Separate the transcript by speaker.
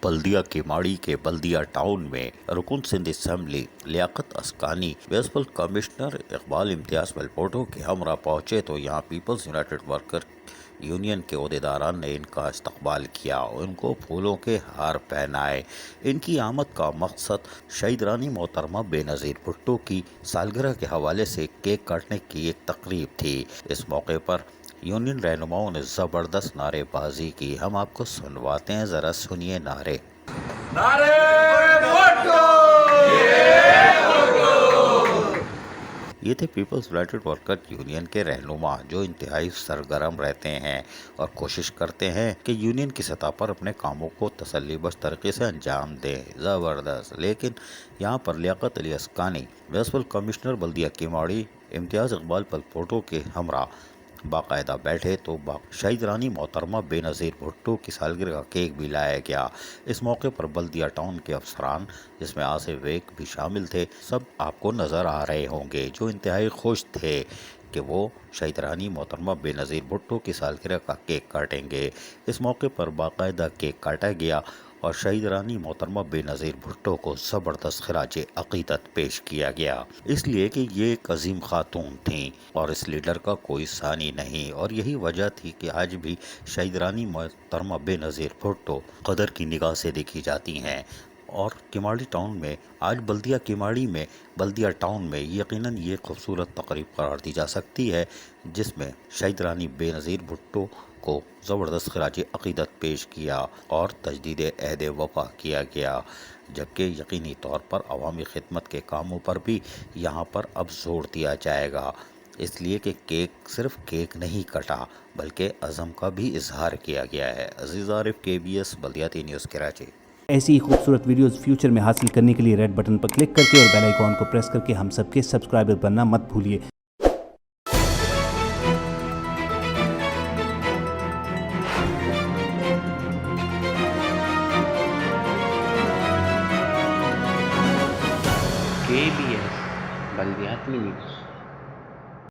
Speaker 1: बल्दिया केमाड़ी के बल्दिया टाउन में रुकन Sindh assembly Liaquat Askani municipal commissioner Iqbal Imtiaz बलपोटो के हमरा पहुंचे तो यहाँ पीपल्स यूनाइटेड वर्कर यूनियन के अहदेदारान ने इनका इस्तकबाल किया, उनको फूलों के हार पहनाए। इनकी आमद का मकसद शहीद रानी मोहतरमा बेनज़ीर भुट्टो की सालगिरह के हवाले से केक काटने की एक तकरीब थी। इस मौके पर यूनियन रहनुमाओं ने ज़बरदस्त नारेबाजी की। हम आपको सुनवाते हैं, ज़रा सुनिए नारे।
Speaker 2: नारे भुट्टो!
Speaker 1: ये थे पीपल्स यूनाइटेड वर्कर यूनियन के रहनुमा जो इंतहाई सरगर्म रहते हैं और कोशिश करते हैं कि यूनियन की सतह पर अपने कामों को तसल्लीबख्श तरीके से अंजाम दें। ज़बरदस्त। लेकिन यहाँ पर लियाकत अली अस्कानी म्यूनसिपल कमिश्नर बल्दिया केमाड़ी इम्तियाज़ इकबाल बलपोटो के हमरा बाकायदा बैठे तो शहीद रानी मोहतरमा बेनज़ीर भुट्टो की सालगिरह का केक भी लाया गया। इस मौके पर बल्दिया टाउन के अफसरान, जिसमें आसिफ वेग भी शामिल थे, सब आपको नज़र आ रहे होंगे जो इंतहाई खुश थे कि वो शहीद रानी मोहतरमा बेनज़ीर भुट्टो की सालगिरह का केक काटेंगे। इस मौके पर बाकायदा केक काटा गया और शहीद रानी मोहतरमा बेनज़ीर भुट्टो को ज़बरदस्त खिराज अक़ीदत पेश किया गया, इसलिए कि ये एक अजीम खातून थीं और इस लीडर का कोई सानी नहीं। और यही वजह थी कि आज भी शहीद रानी मोहतरमा बेनज़ीर भुट्टो कदर की निगाह से देखी जाती हैं। और केमाड़ी टाउन में आज बल्दिया टाउन में यकीनन ये खूबसूरत तकरीब करार दी जा सकती है जिसमें शहीद रानी बेनज़ीर भुट्टो को ज़बरदस्त खिराज अक़ीदत पेश किया और तजदीद अहद वफ़ा किया गया, जबकि यकीनी तौर पर अवामी खिदमत के कामों पर भी यहाँ पर अब जोर दिया जाएगा, इसलिए कि केक सिर्फ केक नहीं कटा बल्कि अज़म का भी इजहार किया गया है। अजीज़ आरिफ, KBS बल्दियाती न्यूज़ कराची।
Speaker 3: ऐसी ही खूबसूरत वीडियोस फ्यूचर में हासिल करने के लिए रेड बटन पर क्लिक करके और बेल आइकॉन को प्रेस करके हम सबके सब्सक्राइबर बनना मत भूलिए।
Speaker 4: KBS बल्दियाती न्यूज़।